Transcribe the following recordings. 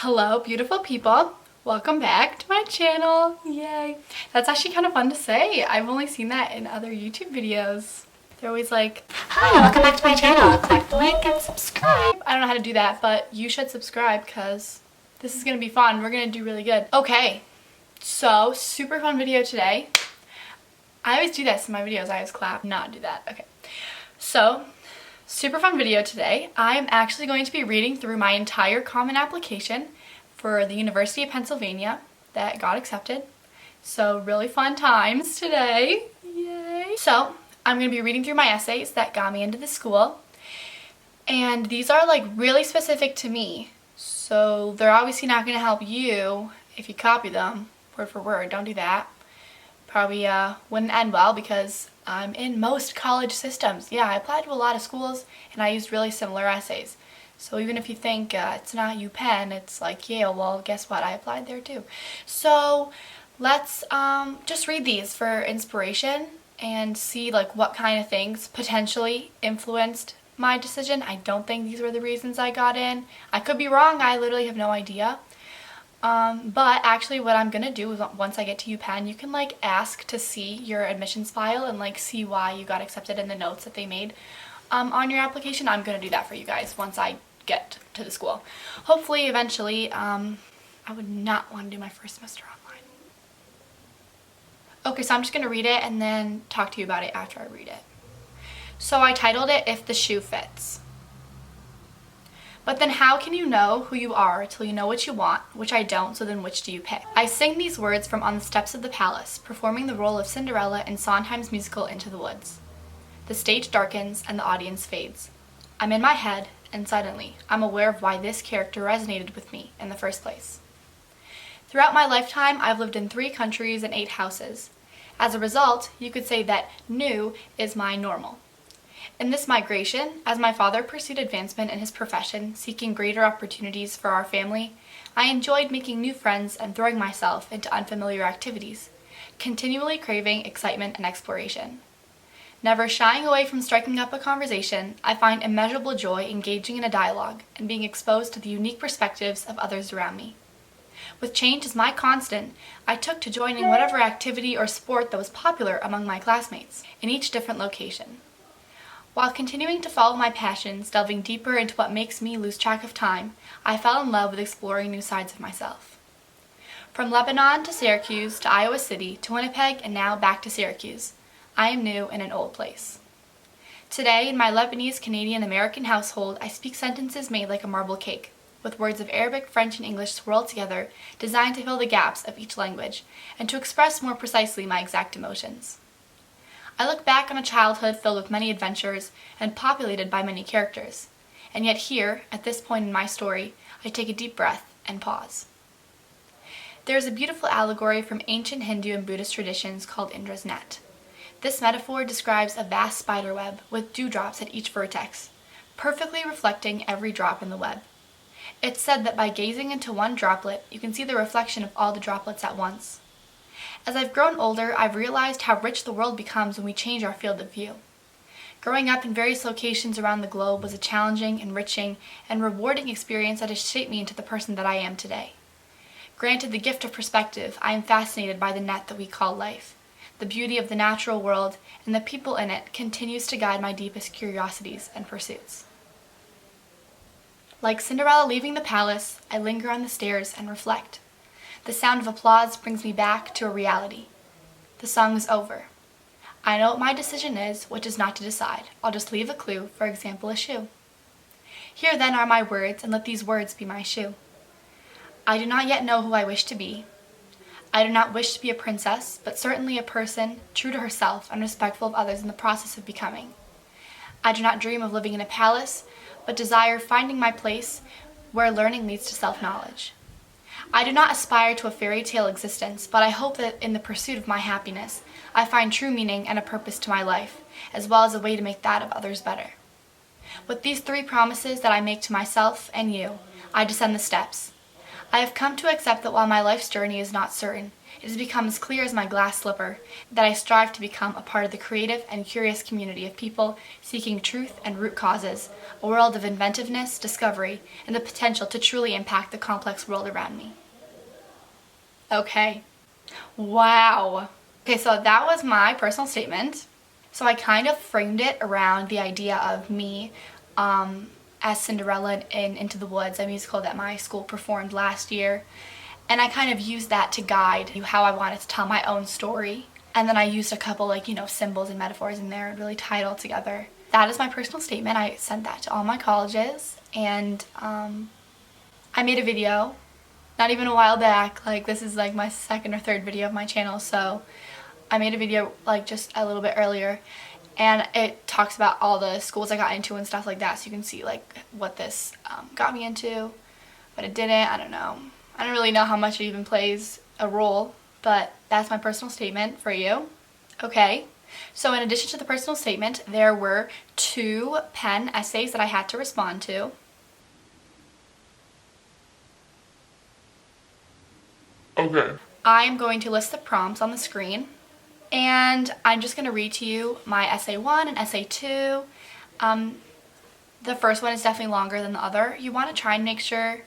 Hello, beautiful people. Welcome back to my channel. Yay. That's actually kind of fun to say. I've only seen that in other YouTube videos. They're always like, hi, welcome back to my channel. Click the link and subscribe. I don't know how to do that, but you should subscribe because this is going to be fun. We're going to do really good. Okay, so super fun video today. I always do this in my videos. I always clap, not do that. Okay, so super fun video today. I am actually going to be reading through my entire common application for the University of Pennsylvania that got accepted. So really fun times today. Yay. So I'm going to be reading through my essays that got me into the school. And these are like really specific to me. So they're obviously not going to help you if you copy them word for word. Don't do that. Probably wouldn't end well because I'm in most college systems. Yeah, I applied to a lot of schools and I used really similar essays. So even if you think it's not UPenn, it's like Yale, well, guess what? I applied there too. So let's just read these for inspiration and see like what kind of things potentially influenced my decision. I don't think these were the reasons I got in. I could be wrong. I literally have no idea. But actually what I'm gonna do is once I get to UPenn, you can like ask to see your admissions file and like see why you got accepted in the notes that they made on your application. I'm gonna do that for you guys once I get to the school. Hopefully, eventually. I would not want to do my first semester online. Okay, so I'm just gonna read it and then talk to you about it after I read it. So I titled it, If the Shoe Fits. But then how can you know who you are till you know what you want, which I don't, so then which do you pick? I sing these words from on the steps of the palace, performing the role of Cinderella in Sondheim's musical Into the Woods. The stage darkens and the audience fades. I'm in my head, and suddenly I'm aware of why this character resonated with me in the first place. Throughout my lifetime, I've lived in 3 countries and 8 houses. As a result, you could say that new is my normal. In this migration, as my father pursued advancement in his profession, seeking greater opportunities for our family, I enjoyed making new friends and throwing myself into unfamiliar activities, continually craving excitement and exploration. Never shying away from striking up a conversation, I find immeasurable joy engaging in a dialogue and being exposed to the unique perspectives of others around me. With change as my constant, I took to joining whatever activity or sport that was popular among my classmates, in each different location. While continuing to follow my passions, delving deeper into what makes me lose track of time, I fell in love with exploring new sides of myself. From Lebanon to Syracuse to Iowa City to Winnipeg and now back to Syracuse, I am new in an old place. Today, in my Lebanese-Canadian-American household, I speak sentences made like a marble cake, with words of Arabic, French, and English swirled together, designed to fill the gaps of each language, and to express more precisely my exact emotions. I look back on a childhood filled with many adventures and populated by many characters, and yet here, at this point in my story, I take a deep breath and pause. There is a beautiful allegory from ancient Hindu and Buddhist traditions called Indra's net. This metaphor describes a vast spider web with dewdrops at each vertex, perfectly reflecting every drop in the web. It's said that by gazing into one droplet, you can see the reflection of all the droplets at once. As I've grown older, I've realized how rich the world becomes when we change our field of view. Growing up in various locations around the globe was a challenging, enriching, and rewarding experience that has shaped me into the person that I am today. Granted the gift of perspective, I am fascinated by the net that we call life. The beauty of the natural world and the people in it continues to guide my deepest curiosities and pursuits. Like Cinderella leaving the palace, I linger on the stairs and reflect. The sound of applause brings me back to a reality. The song is over. I know what my decision is, which is not to decide. I'll just leave a clue, for example, a shoe. Here then are my words, and let these words be my shoe. I do not yet know who I wish to be. I do not wish to be a princess, but certainly a person true to herself and respectful of others in the process of becoming. I do not dream of living in a palace, but desire finding my place where learning leads to self-knowledge. I do not aspire to a fairy tale existence, but I hope that in the pursuit of my happiness, I find true meaning and a purpose to my life, as well as a way to make that of others better. With these 3 promises that I make to myself and you, I descend the steps. I have come to accept that while my life's journey is not certain, It has become as clear as my glass slipper that I strive to become a part of the creative and curious community of people seeking truth and root causes, a world of inventiveness, discovery, and the potential to truly impact the complex world around me. Okay. Wow. Okay, so that was my personal statement. So I kind of framed it around the idea of me as Cinderella in Into the Woods, a musical that my school performed last year. And I kind of used that to guide how I wanted to tell my own story. And then I used a couple symbols and metaphors in there and really tie it all together. That is my personal statement. I sent that to all my colleges, and I made a video not even a while back. This is my second or third video of my channel, so I made a video just a little bit earlier, and it talks about all the schools I got into and stuff like that, so you can see what this got me into, what it didn't. I don't know. I don't really know how much it even plays a role, but that's my personal statement for you. Okay, so in addition to the personal statement, there were 2 pen essays that I had to respond to. Okay. I am going to list the prompts on the screen, and I'm just going to read to you my essay 1 and essay 2. The first one is definitely longer than the other. You want to try and make sure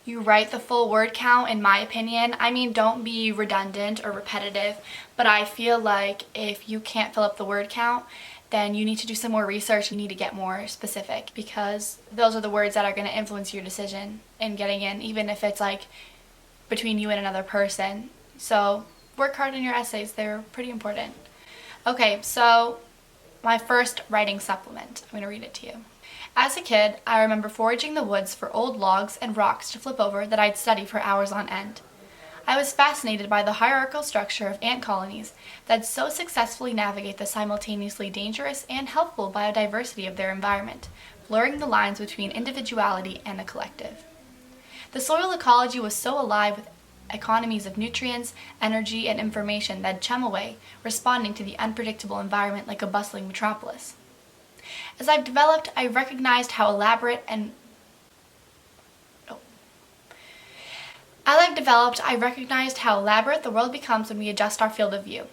you write the full word count, in my opinion. I mean, don't be redundant or repetitive, but I feel like if you can't fill up the word count, then you need to do some more research. You need to get more specific, because those are the words that are going to influence your decision in getting in, even if it's between you and another person. So work hard on your essays. They're pretty important. Okay, so my first writing supplement. I'm going to read it to you. As a kid, I remember foraging the woods for old logs and rocks to flip over that I'd study for hours on end. I was fascinated by the hierarchical structure of ant colonies that so successfully navigate the simultaneously dangerous and helpful biodiversity of their environment, blurring the lines between individuality and the collective. The soil ecology was so alive with economies of nutrients, energy, and information that'd chum away, responding to the unpredictable environment like a bustling metropolis. As I've developed, I recognized how elaborate the world becomes when we adjust our field of view.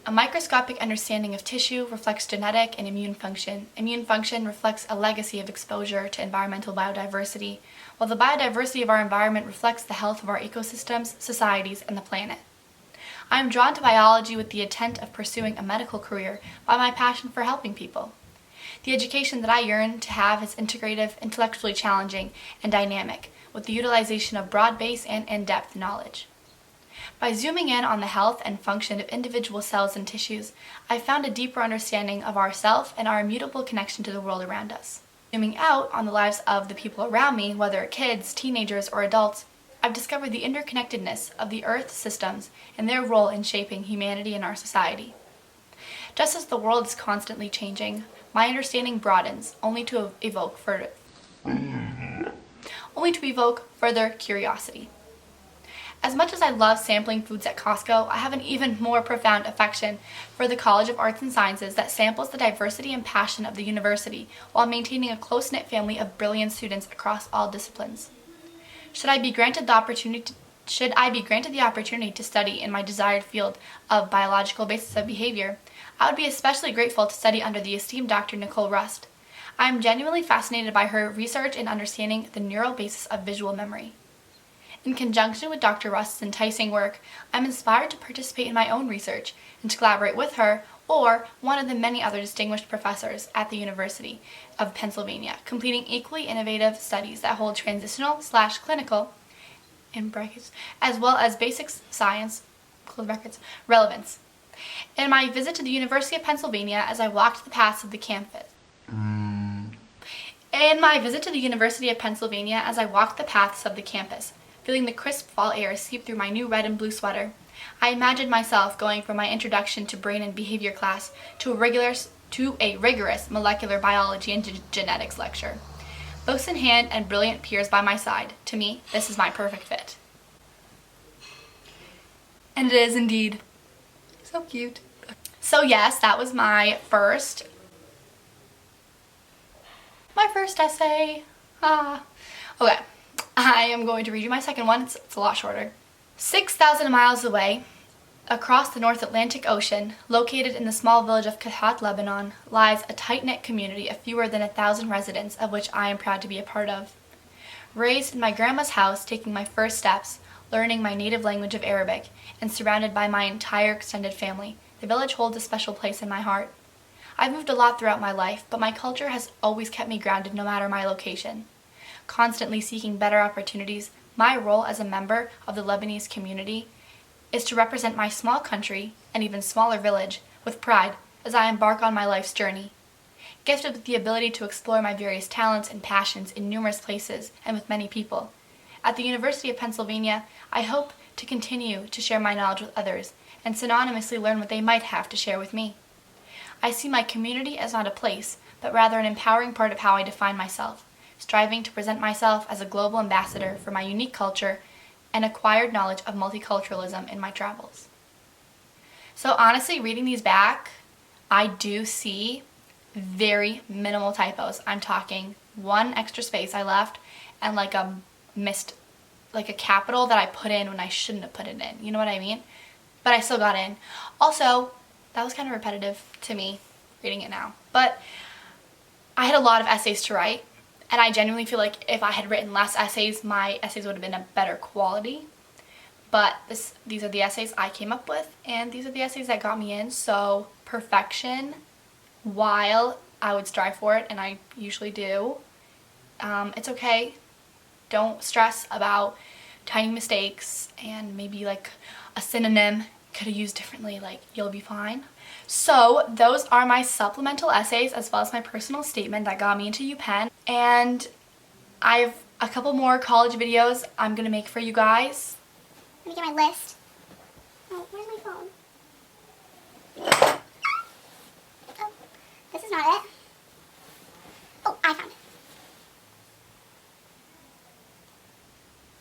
A microscopic understanding of tissue reflects genetic and immune function. Immune function reflects a legacy of exposure to environmental biodiversity, while the biodiversity of our environment reflects the health of our ecosystems, societies, and the planet. I am drawn to biology with the intent of pursuing a medical career by my passion for helping people. The education that I yearn to have is integrative, intellectually challenging, and dynamic, with the utilization of broad-based and in-depth knowledge. By zooming in on the health and function of individual cells and tissues, I've found a deeper understanding of ourself and our immutable connection to the world around us. Zooming out on the lives of the people around me, whether kids, teenagers, or adults, I've discovered the interconnectedness of the Earth systems and their role in shaping humanity and our society. Just as the world is constantly changing, my understanding broadens, only to evoke further curiosity. As much as I love sampling foods at Costco, I have an even more profound affection for the College of Arts and Sciences that samples the diversity and passion of the university while maintaining a close-knit family of brilliant students across all disciplines. Should I be granted the opportunity to study in my desired field of biological basis of behavior, I would be especially grateful to study under the esteemed Dr. Nicole Rust. I am genuinely fascinated by her research in understanding the neural basis of visual memory. In conjunction with Dr. Rust's enticing work, I'm inspired to participate in my own research and to collaborate with her or one of the many other distinguished professors at the University of Pennsylvania, completing equally innovative studies that hold transitional/clinical, in brackets, as well as basic science, close brackets, relevance. In my visit to the University of Pennsylvania, as I walked the paths of the campus, feeling the crisp fall air seep through my new red and blue sweater, I imagined myself going from my introduction to brain and behavior class to a rigorous molecular biology and genetics lecture. Books in hand and brilliant peers by my side. To me, this is my perfect fit. And it is indeed. So cute. So yes, that was my first essay. Okay, I am going to read you my second one. It's a lot shorter. 6,000 miles away, Across the North Atlantic Ocean, located in the small village of Kahat, Lebanon, lies a tight-knit community of fewer than 1,000 residents, of which I am proud to be a part of. Raised in my grandma's house, taking my first steps, learning my native language of Arabic, and surrounded by my entire extended family, the village holds a special place in my heart. I've moved a lot throughout my life, but my culture has always kept me grounded no matter my location. Constantly seeking better opportunities, my role as a member of the Lebanese community is to represent my small country, and even smaller village, with pride as I embark on my life's journey. Gifted with the ability to explore my various talents and passions in numerous places and with many people. At the University of Pennsylvania, I hope to continue to share my knowledge with others and synonymously learn what they might have to share with me. I see my community as not a place, but rather an empowering part of how I define myself, striving to present myself as a global ambassador for my unique culture and acquired knowledge of multiculturalism in my travels. So honestly, reading these back, I do see very minimal typos. I'm talking one extra space I left and like a capital that I put in when I shouldn't have put it in. You know what I mean? But I still got in. Also, that was kind of repetitive to me reading it now. But I had a lot of essays to write. And I genuinely feel like if I had written less essays, my essays would have been a better quality. But these are the essays I came up with, and these are the essays that got me in. So perfection, while I would strive for it, and I usually do, it's okay. Don't stress about tiny mistakes and maybe like a synonym could have used differently, like you'll be fine. So those are my supplemental essays as well as my personal statement that got me into UPenn. And I have a couple more college videos I'm going to make for you guys. Let me get my list. Oh, where's my phone? Oh, this is not it. Oh, I found it.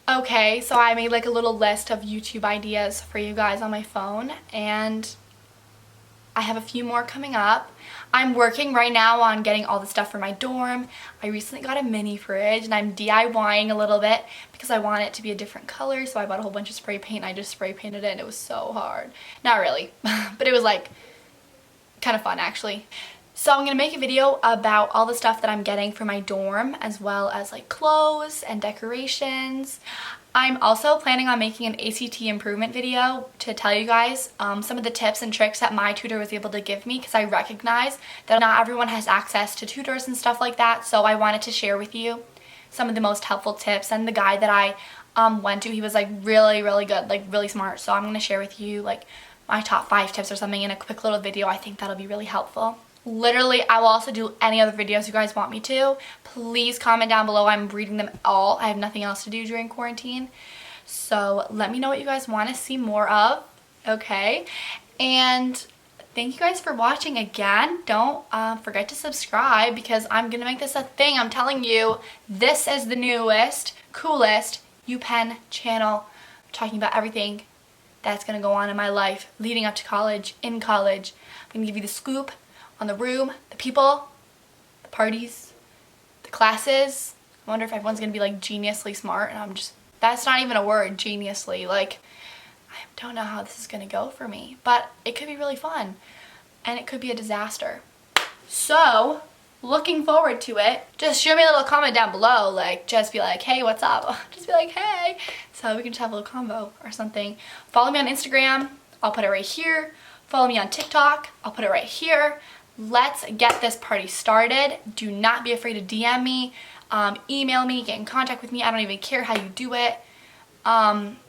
Okay, so I made like a little list of YouTube ideas for you guys on my phone, and I have a few more coming up. I'm working right now on getting all the stuff for my dorm. I recently got a mini fridge and I'm DIYing a little bit because I want it to be a different color, so I bought a whole bunch of spray paint and I just spray painted it and it was so hard. Not really, but it was like kind of fun actually. So I'm going to make a video about all the stuff that I'm getting for my dorm, as well as like clothes and decorations. I'm also planning on making an ACT improvement video to tell you guys some of the tips and tricks that my tutor was able to give me, because I recognize that not everyone has access to tutors and stuff like that, so I wanted to share with you some of the most helpful tips. And the guy that I went to, he was like really good, like really smart, so I'm going to share with you like my top 5 tips or something in a quick little video. I think that'll be really helpful. Literally, I will also do any other videos you guys want me to. Please comment down below. I'm reading them all. I have nothing else to do during quarantine. So let me know what you guys want to see more of. Okay? And thank you guys for watching again. Don't forget to subscribe, because I'm going to make this a thing. I'm telling you, this is the newest, coolest UPenn channel. I'm talking about everything that's going to go on in my life leading up to college, in college. I'm going to give you the scoop on the room, the people, the parties, the classes. I wonder if everyone's gonna be like geniusly smart, and I'm just, that's not even a word, geniusly. Like, I don't know how this is gonna go for me, but it could be really fun, and it could be a disaster. So, looking forward to it. Just shoot me a little comment down below, like, just be like, hey, what's up? Just be like, hey, so we can just have a little convo or something. Follow me on Instagram, I'll put it right here. Follow me on TikTok, I'll put it right here. Let's get this party started. Do not be afraid to DM me, email me, get in contact with me. I don't even care how you do it.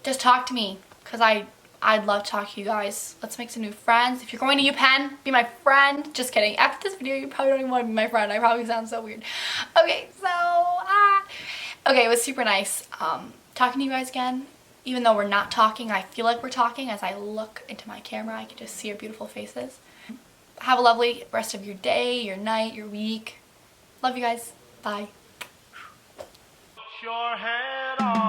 Just talk to me, because I'd love to talk to you guys. Let's make some new friends. If you're going to UPenn, be my friend. Just kidding. After this video, you probably don't even want to be my friend. I probably sound so weird. Okay, so, okay, it was super nice talking to you guys again. Even though we're not talking, I feel like we're talking. As I look into my camera, I can just see your beautiful faces. Have a lovely rest of your day, your night, your week. Love you guys. Bye. Put your head on.